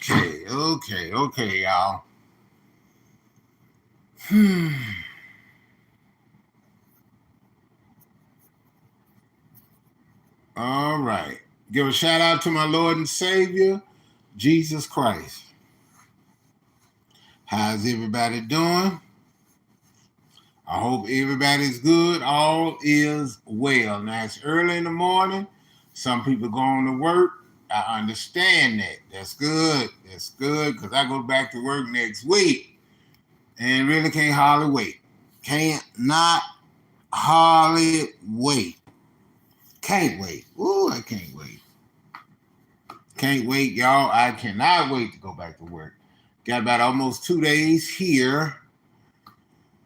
Okay, y'all. All right. Give a shout out to my Lord and Savior, Jesus Christ. How's everybody doing? I hope everybody's good. All is well. Now it's early in the morning. Some people going to work. I understand that. That's good. That's good because I go back to work next week and really can't hardly wait. Can't not hardly wait. Can't wait. Ooh, I can't wait. Can't wait, y'all. I cannot wait to go back to work. Got about almost 2 days here.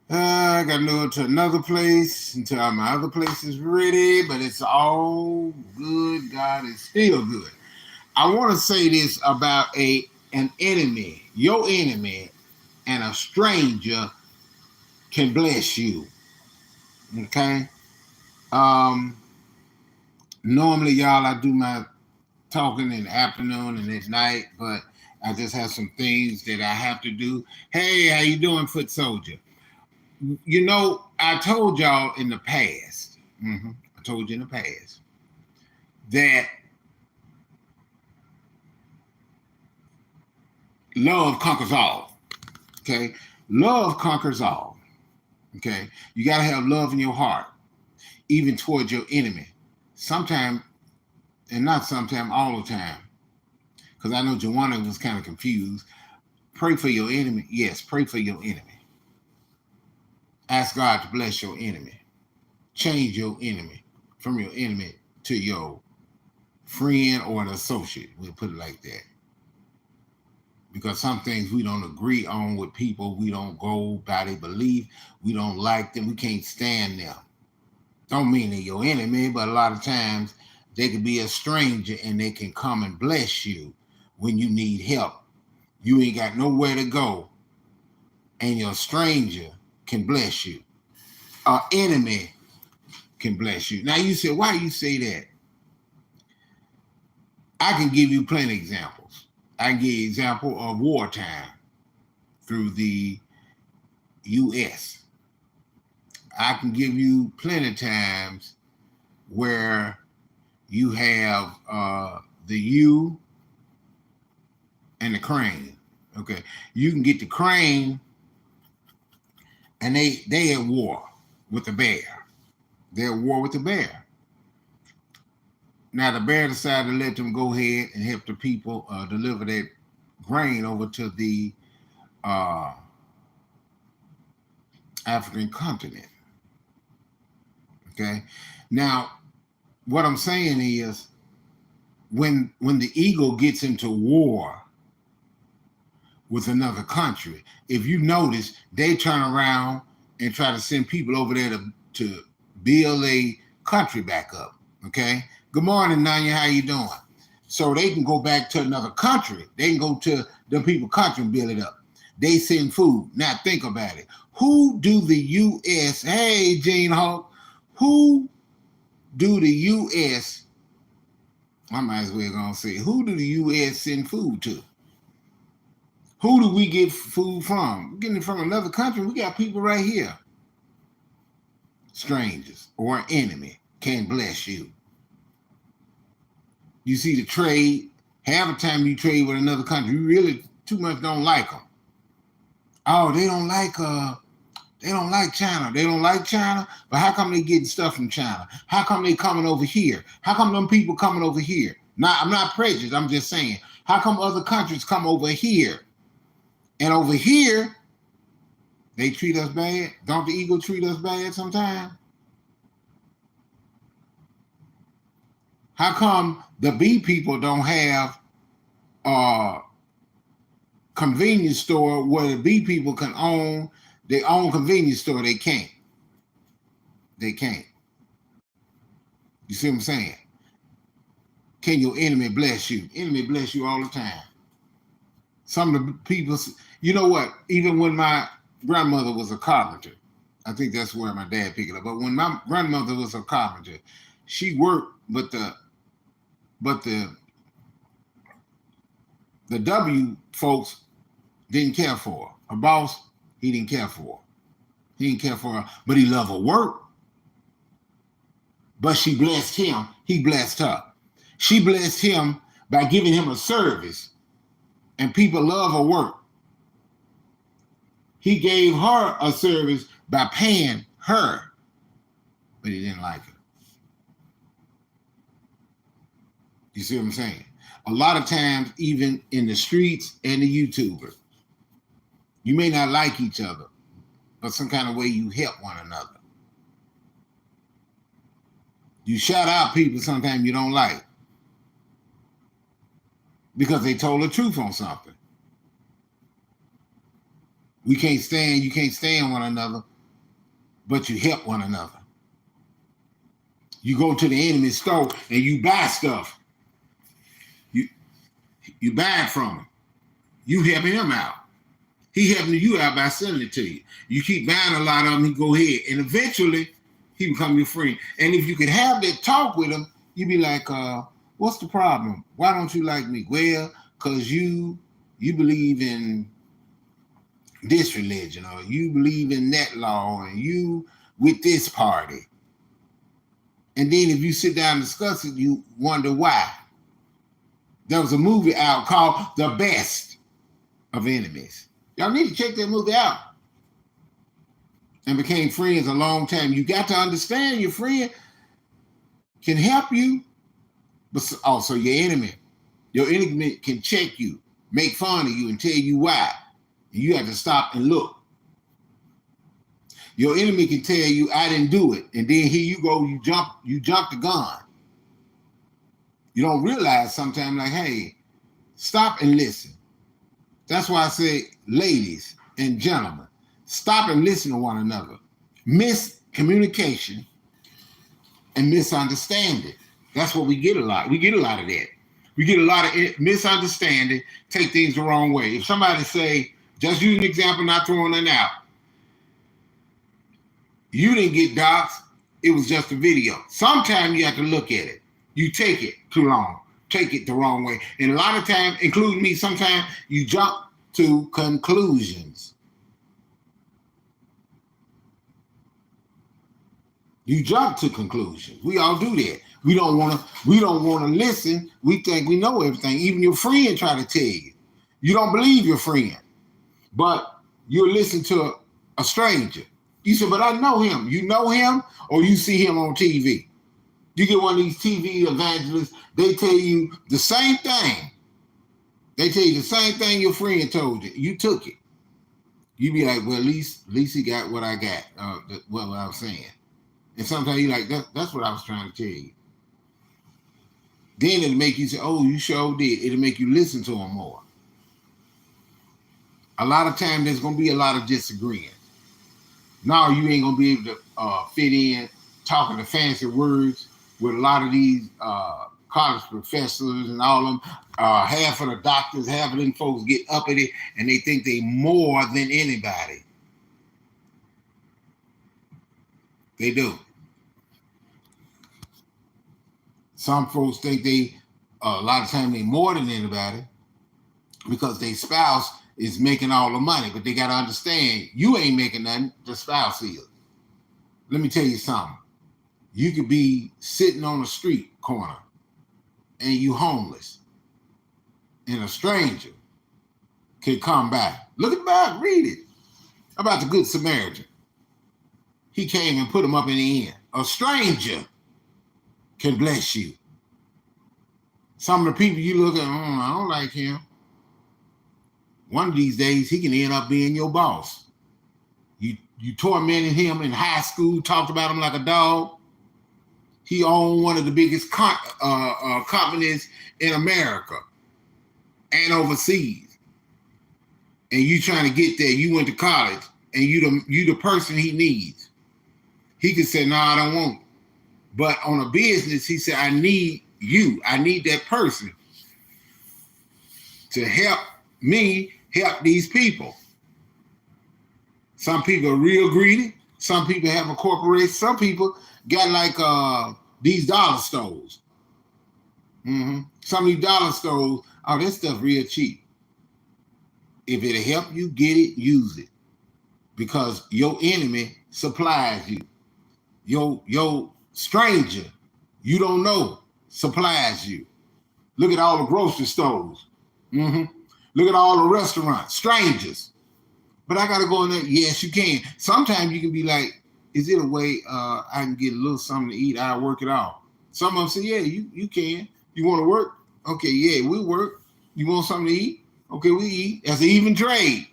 I got to go to another place until my other place is ready, but it's all good. God is still good. I want to say this about an enemy. Your enemy and a stranger can bless you. Okay? Normally, y'all, I do my talking in the afternoon and at night, but I just have some things that I have to do. Hey, how you doing, Foot Soldier? You know, I told y'all in the past, I told you in the past, that love conquers all, okay? Love conquers all, okay? You got to have love in your heart, even towards your enemy. Sometimes, and not sometimes, all the time, because I know Joanna was kind of confused. Pray for your enemy. Yes, pray for your enemy. Ask God to bless your enemy. Change your enemy from your enemy to your friend or an associate. We'll put it like that. Because some things we don't agree on with people. We don't go by their belief. We don't like them. We can't stand them. Don't mean they're your enemy, but a lot of times they could be a stranger and they can come and bless you when you need help. You ain't got nowhere to go, and your stranger can bless you. An enemy can bless you. Now you say, why you say that? I can give you plenty of examples. I can give you an example of wartime through the U.S. I can give you plenty of times where you have the U and the crane. Okay, you can get the crane, and they at war with the bear. They're at war with the bear. Now the bear decided to let them go ahead and help the people deliver that grain over to the African continent. Okay, now what I'm saying is, when the eagle gets into war with another country, if you notice, they turn around and try to send people over there to build a country back up. Okay. Good morning, Nanya. How you doing? So they can go back to another country. They can go to the people country and build it up. They send food. Now think about it. Who do the U.S. Hey, Gene Hawk. Who do the U.S. I might as well gonna say, who do the U.S. send food to? Who do we get food from? We're getting it from another country. We got people right here. Strangers or an enemy can bless you. You see the trade. Half the time you trade with another country, you really too much don't like them. Oh, they don't like China. They don't like China. But how come they getting stuff from China? How come they coming over here? How come them people coming over here? Now, I'm not prejudiced. I'm just saying, how come other countries come over here? And over here, they treat us bad. Don't the eagle treat us bad sometimes? How come the bee people don't have a convenience store where the bee people can own their own convenience store? They can't. They can't. You see what I'm saying? Can your enemy bless you? Enemy bless you all the time. Some of the people, you know what? Even when my grandmother was a carpenter, I think that's where my dad picked it up. But when my grandmother was a carpenter, she worked, but the The W folks didn't care for her. Her boss, he didn't care for her. He didn't care for her, but he loved her work. But she blessed him. He blessed her. She blessed him by giving him a service, and people love her work. He gave her a service by paying her, but he didn't like her. You see what I'm saying? A lot of times, even in the streets and the YouTuber, you may not like each other, but some kind of way you help one another. You shout out people sometimes you don't like because they told the truth on something. You can't stand one another, but you help one another. You go to the enemy's store and you buy stuff. You buy it from him. You helping him out. He helping you out by selling it to you. You keep buying a lot of them, he go ahead. And eventually, he become your friend. And if you could have that talk with him, you'd be like, what's the problem? Why don't you like me? Well, because you believe in this religion, or you believe in that law, and you with this party. And then if you sit down and discuss it, you wonder why. There was a movie out called The Best of Enemies. Y'all need to check that movie out. And became friends a long time. You got to understand your friend can help you, but also your enemy. Your enemy can check you, make fun of you, and tell you why. And you have to stop and look. Your enemy can tell you, I didn't do it. And then here you go, you jump the gun. You don't realize sometimes, like, hey, stop and listen. That's why I say, ladies and gentlemen, stop and listen to one another. Miscommunication and misunderstanding. That's what we get a lot. We get a lot of that. We get a lot of misunderstanding, take things the wrong way. If somebody say, just use an example, not throwing it out. You didn't get doxxed. It was just a video. Sometimes you have to look at it. You take it too long. Take it the wrong way. And a lot of times, including me, sometimes you jump to conclusions. You jump to conclusions. We all do that. We don't want to listen. We think we know everything. Even your friend try to tell you. You don't believe your friend. But you listen to a stranger. You say, but I know him. You know him, or you see him on TV. You get one of these TV evangelists, they tell you the same thing. They tell you the same thing your friend told you. You took it. You be like, well, at least he got what I got, what I was saying. And sometimes you like, that's what I was trying to tell you. Then it'll make you say, oh, you sure did. It'll make you listen to him more. A lot of time there's going to be a lot of disagreeing. Now you ain't going to be able to fit in talking the fancy words with a lot of these college professors and all of them. Half of the doctors, half of them folks get uppity and they think they more than anybody. They do. Some folks think they, a lot of times, they more than anybody because their spouse is making all the money. But they got to understand, you ain't making nothing, the spouse is. Let me tell you something. You could be sitting on a street corner and you homeless, and a stranger can come by. Look at the Bible, read it. About the Good Samaritan. He came and put him up in the inn. A stranger can bless you. Some of the people you look at, I don't like him. One of these days, he can end up being your boss. You tormented him in high school, talked about him like a dog. He owned one of the biggest companies in America and overseas. And you trying to get there, you went to college, and you the person he needs. He could say, no, I don't want it. But on a business, he said, I need you. I need that person to help me help these people. Some people are real greedy. Some people have a corporation. Some people got like these dollar stores. Some of these dollar stores, oh, that stuff real cheap. If it'll help you get it, use it. Because your enemy supplies you. Your stranger you don't know supplies you. Look at all the grocery stores. Mm-hmm. Look at all the restaurants. Strangers. But I gotta go in there. Yes, you can. Sometimes you can be like, is it a way I can get a little something to eat? I'll work it out. Some of them say, yeah, you can. You want to work? Okay, yeah, we'll work. You want something to eat? Okay, we eat. That's an even trade.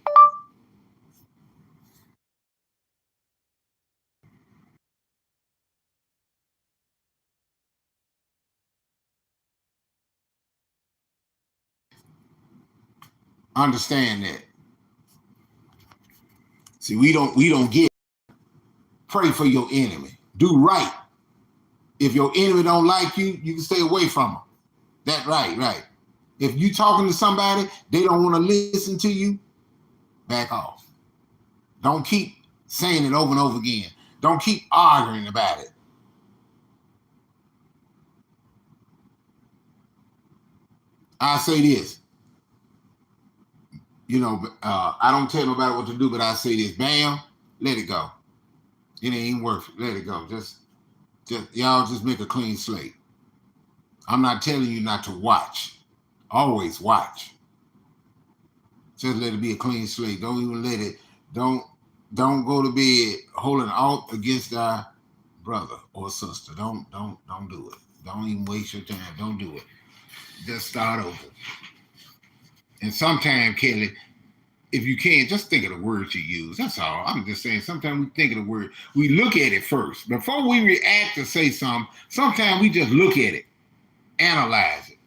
Understand that. See, we don't get it. Pray for your enemy. Do right. If your enemy don't like you, you can stay away from them. That right. If you talking to somebody, they don't want to listen to you, back off. Don't keep saying it over and over again. Don't keep arguing about it. I say this, I don't tell nobody what to do, but I say this, bam, let it go. It ain't worth it. Let it go. Just y'all just make a clean slate. I'm not telling you not to watch. Always watch. Just let it be a clean slate. Don't even let it. Don't don't go to bed holding out against our brother or sister. Don't do it. Don't even waste your time. Don't do it. Just start over. And sometimes, Kelly, if you can, just think of the words you use. That's all. I'm just saying, sometimes we think of the word. We look at it first. Before we react to say something, sometimes we just look at it, analyze it,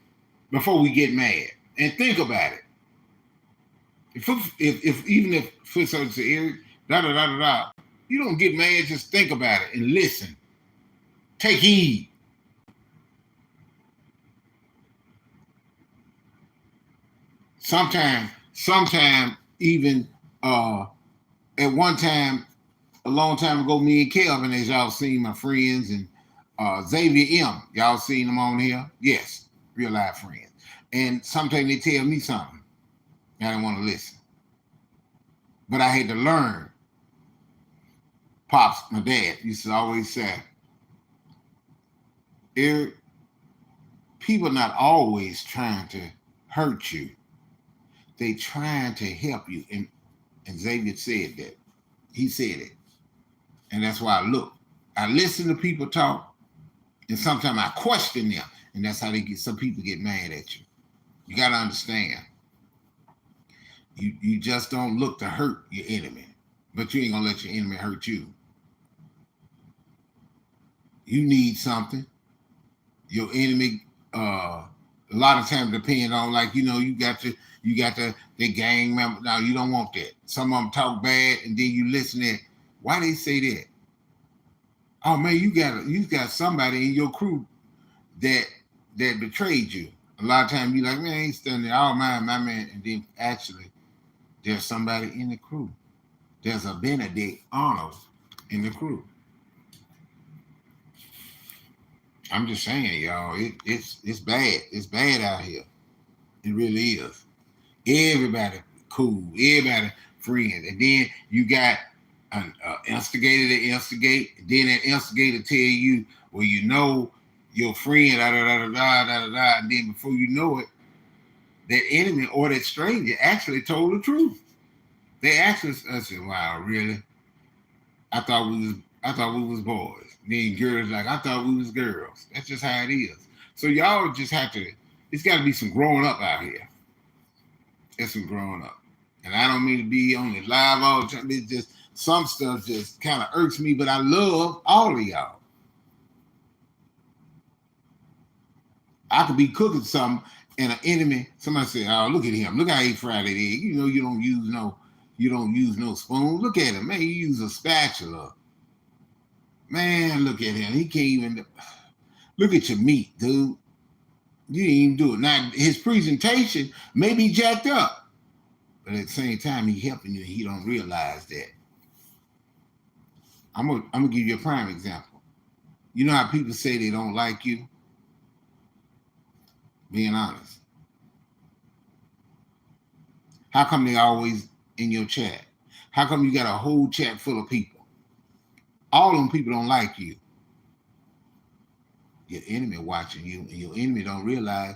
before we get mad. And think about it. If even if footsteps say Eric, da da da da da, you don't get mad, just think about it and listen. Take heed. Sometime even at one time a long time ago, me and Kelvin, as y'all seen my friends, and Xavier M. Y'all seen them on here? Yes, real life friends. And sometimes they tell me something. I didn't want to listen. But I had to learn. Pops, my dad, used to always say, Eric, people not always trying to hurt you. They trying to help you. And Xavier said that. He said it. And that's why I look. I listen to people talk, and sometimes I question them. And that's how some people get mad at you. You got to understand. You just don't look to hurt your enemy, but you ain't gonna let your enemy hurt you. You need something. Your enemy, a lot of times depend on, like, you got the gang member. Now you don't want that. Some of them talk bad, and then you listen to it. Why they say that? Oh man, you got somebody in your crew that betrayed you. A lot of times you like, man, I ain't standing there. Oh my man, and then actually there's somebody in the crew. There's a Benedict Arnold in the crew. I'm just saying, y'all, it's bad. It's bad out here. It really is. Everybody cool. Everybody friends. And then you got an instigator to instigate. Then that instigator tell you, well, your friend, da da da da da da da. And then before you know it, that enemy or that stranger actually told the truth. They actually, I said, wow, really? I thought we was boys. Then girls like, I thought we was girls. That's just how it is. So y'all just have to. It's got to be some growing up out here. It's some growing up. And I don't mean to be on it live all the time. It's just some stuff just kind of irks me, but I love all of y'all. I could be cooking something and an enemy, somebody say, oh, look at him. Look how he fried it egg. You don't use no spoon. Look at him. Man, you use a spatula. Man, look at him. He can't even look at your meat, dude. You didn't even do it. Now his presentation may be jacked up, but at the same time, he helping you. He don't realize that. I'm gonna give you a prime example. You know how people say they don't like you? Being honest. How come they always in your chat? How come you got a whole chat full of people? All them people don't like you. Your enemy watching you, and your enemy don't realize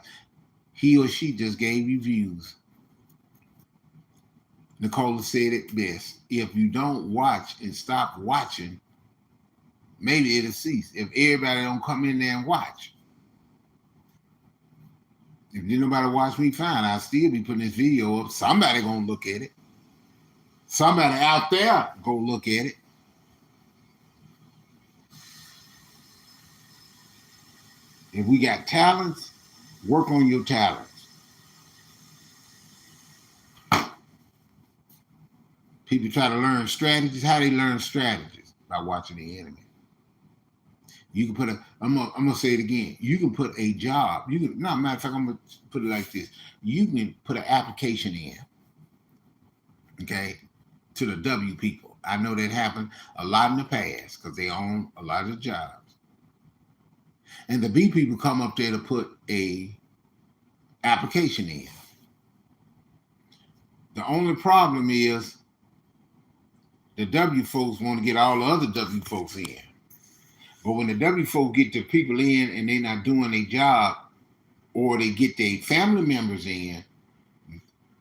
he or she just gave you views. Nicola said it best. If you don't watch and stop watching, maybe it'll cease. If everybody don't come in there and watch. If nobody watch me, fine. I'll still be putting this video up. Somebody gonna look at it. Somebody out there go look at it. If we got talents, work on your talents. People try to learn strategies. How they learn strategies? By watching the enemy. You can put I'm gonna say it again. You can put a job. You can, matter of fact, I'm gonna put it like this. You can put an application in, okay, to the W people. I know that happened a lot in the past because they own a lot of the jobs. And the B people come up there to put a application in. The only problem is the W folks want to get all the other W folks in. But when the W folks get the people in and they're not doing their job, or they get their family members in,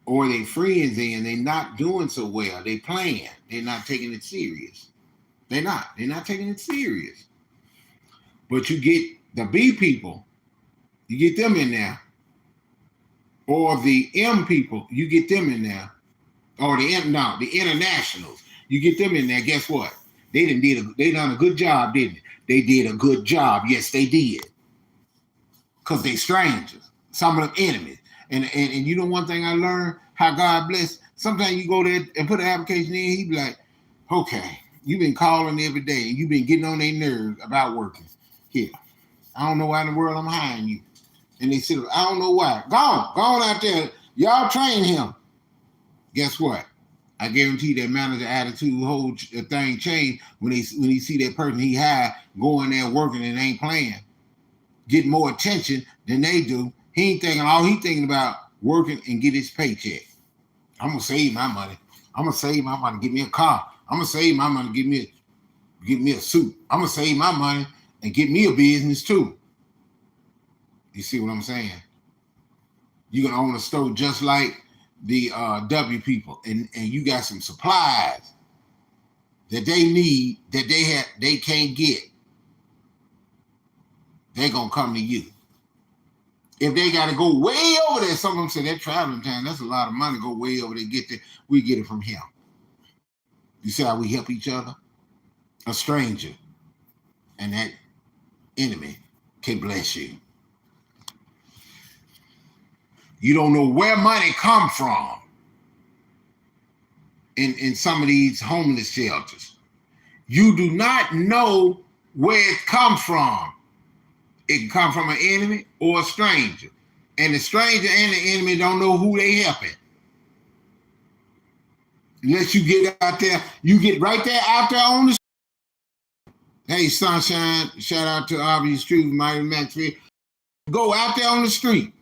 or their friends in, they're not doing so well. They playing. They're not taking it serious. They're not taking it serious. But you get the B people, you get them in there. Or the M people, you get them in there. Or the internationals, you get them in there. Guess what? They done a good job, didn't they? They did a good job. Yes, they did. Because they strangers. Some of them enemies. And you know one thing I learned? How God bless. Sometimes you go there and put an application in, he be like, okay, you've been calling every day and you've been getting on their nerves about working. Here, I don't know why in the world I'm hiring you. And they said, I don't know why. Go on out there. Y'all train him. Guess what? I guarantee that manager attitude, whole thing changed when he see that person he hired going there working and ain't playing, getting more attention than they do. He ain't thinking, all he thinking about working and get his paycheck. I'm gonna save my money. I'm gonna save my money, get me a car. I'm gonna save my money, get me a suit. I'm gonna save my money and get me a business too. You see what I'm saying? You can own a store just like the W people, and you got some supplies that they need that they can't get. They're gonna come to you. If they gotta go way over there, some of them say that traveling time, that's a lot of money, go way over there, get there, we get it from him. You see how we help each other? A stranger and that enemy can bless you. You don't know where money come from in some of these homeless shelters. You do not know where it comes from. It can come from an enemy or a stranger. And the stranger and the enemy don't know who they helping. Unless you get out there, you get right there out there on the street. Hey, Sunshine, shout out to Obvious Truth, Mighty Maxfield. Go out there on the street.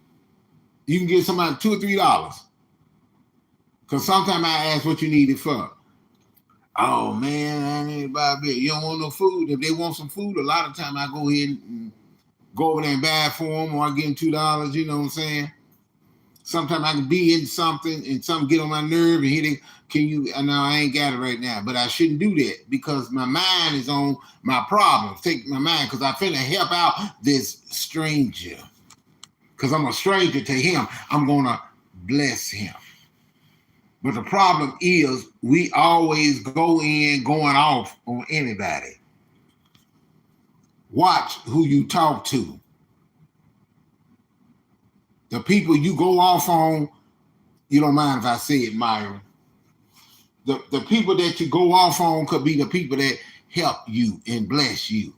You can get somebody $2 or $3. Because sometimes I ask what you need it for. Oh, man, I need to buy a bit. You don't want no food? If they want some food, a lot of time I go ahead and go over there and buy it for them, or I give them $2, you know what I'm saying? Sometimes I can be in something and something get on my nerve and hit it. No, I ain't got it right now. But I shouldn't do that because my mind is on my problems. Take my mind because I finna help out this stranger. Because I'm a stranger to him. I'm going to bless him. But the problem is we always go in going off on anybody. Watch who you talk to. The people you go off on, you don't mind if I say it, Myron. The people that you go off on could be the people that help you and bless you.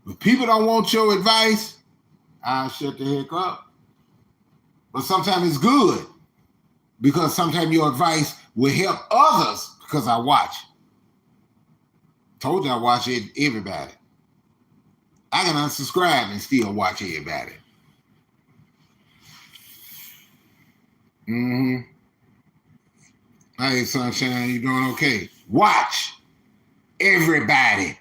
If people don't want your advice, I'll shut the heck up. But sometimes it's good because sometimes your advice will help others because I watch. Told you I watch everybody. I can unsubscribe and still watch everybody. Mm-hmm. Hey, sunshine, you doing okay? Watch everybody.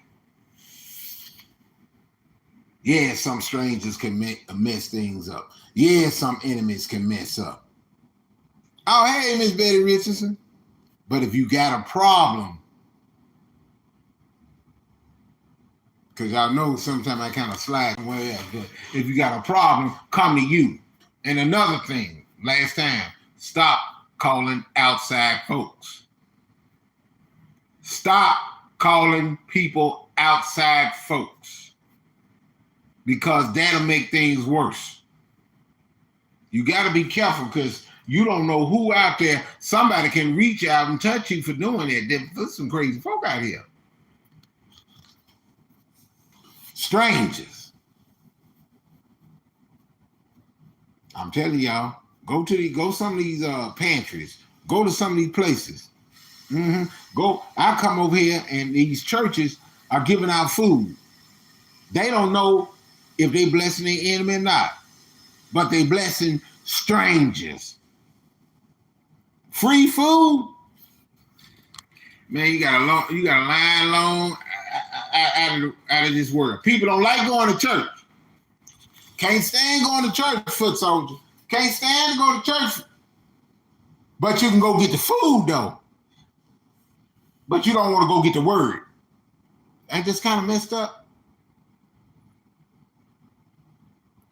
Yeah, some strangers can mess things up. Yeah, some enemies can mess up. Oh, hey, Miss Betty Richardson. But if you got a problem, because y'all know sometimes I kind of slide somewhere else, but if you got a problem, come to you. And another thing, last time, stop calling outside folks. Stop calling people outside folks, because that'll make things worse. You got to be careful, because you don't know who out there. Somebody can reach out and touch you for doing it. There's some crazy folk out here. Strangers. I'm telling y'all, go some of these pantries. Go to some of these places. Mm-hmm. Go. I come over here and these churches are giving out food. They don't know if they blessing their enemy or not, but they blessing strangers. Free food, man. You got a line long out of this world. People don't like going to church. Can't stand going to church, foot soldier. Can't stand to go to church. But you can go get the food though. But you don't want to go get the word. That just kind of messed up.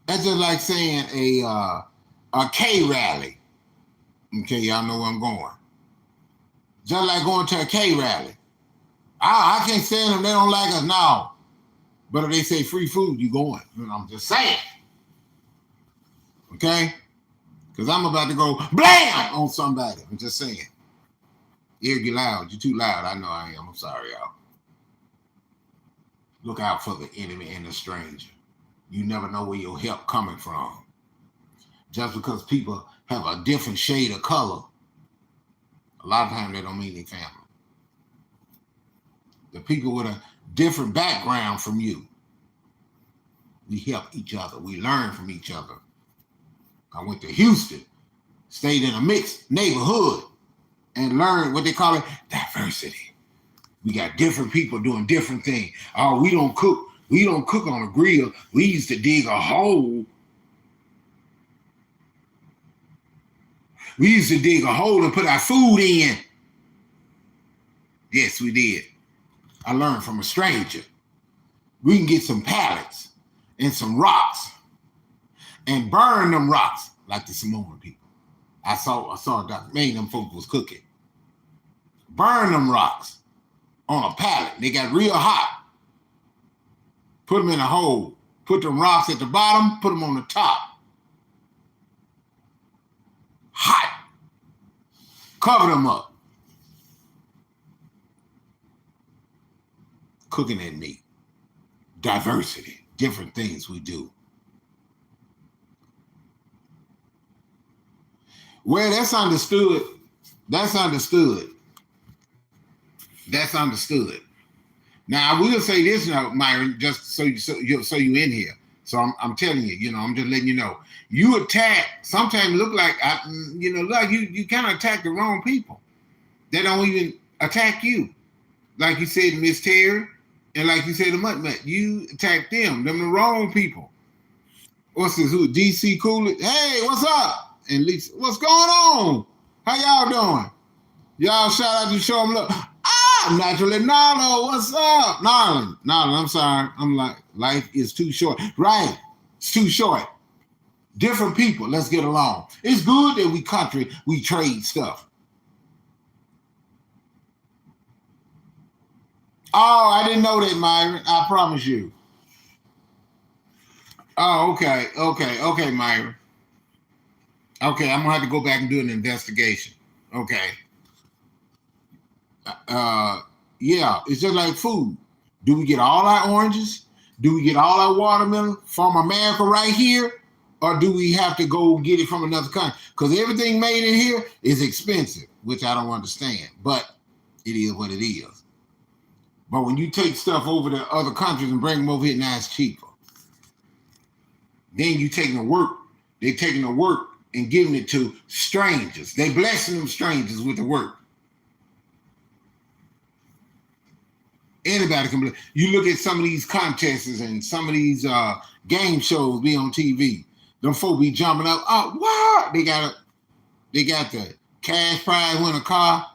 That's just like saying a K rally. Okay, y'all know where I'm going. Just like going to a K rally. I can't stand them. They don't like us now. But if they say free food, you going. I'm just saying. Okay? Because I'm about to go blam on somebody. I'm just saying. You're loud. You're too loud. I know I am. I'm sorry, y'all. Look out for the enemy and the stranger. You never know where your help coming from. Just because people have a different shade of color, a lot of times they don't mean their family. The people with a different background from you, we help each other. We learn from each other. I went to Houston, stayed in a mixed neighborhood, and learned what they call it diversity. We got different people doing different things. Oh, we don't cook. We don't cook on a grill. We used to dig a hole. We used to dig a hole and put our food in. Yes, we did. I learned from a stranger. We can get some pallets and some rocks and burn them rocks like the Samoan people. I saw a doctor. Man, them folks was cooking. Burn them rocks on a pallet. They got real hot. Put them in a hole. Put them rocks at the bottom. Put them on the top. Hot. Cover them up. Cooking that meat. Diversity. Different things we do. Well, that's understood. That's understood. That's understood. Now, I will say this now, Myron, just so you in here. So I'm telling you, I'm just letting you know. You attack, sometimes look like, like you kind of attack the wrong people. They don't even attack you. Like you said, Miss Terry, and like you said, the Mutt, you attack them the wrong people. What's this, who, DC Coolidge? Hey, what's up? And Lisa, what's going on? How y'all doing? Y'all shout out to show them love. Naturally, Narlo, what's up? Narlin, I'm sorry. I'm like, life is too short. Right, it's too short. Different people, let's get along. It's good that we trade stuff. Oh, I didn't know that, Myron. I promise you. Oh, okay, Myron. Okay, I'm gonna have to go back and do an investigation. Okay. Yeah, it's just like food. Do we get all our oranges? Do we get all our watermelon from America right here? Or do we have to go get it from another country? Because everything made in here is expensive, which I don't understand. But it is what it is. But when you take stuff over to other countries and bring them over here, now it's cheaper. Then you taking the work. They're taking the work and giving it to strangers. They blessing them strangers with the work. Anybody can. You look at some of these contests and some of these game shows be on TV. Them folk be jumping up. Oh, what? They got the cash prize, win a car,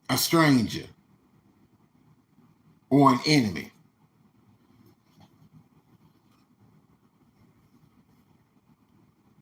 a stranger, or an enemy.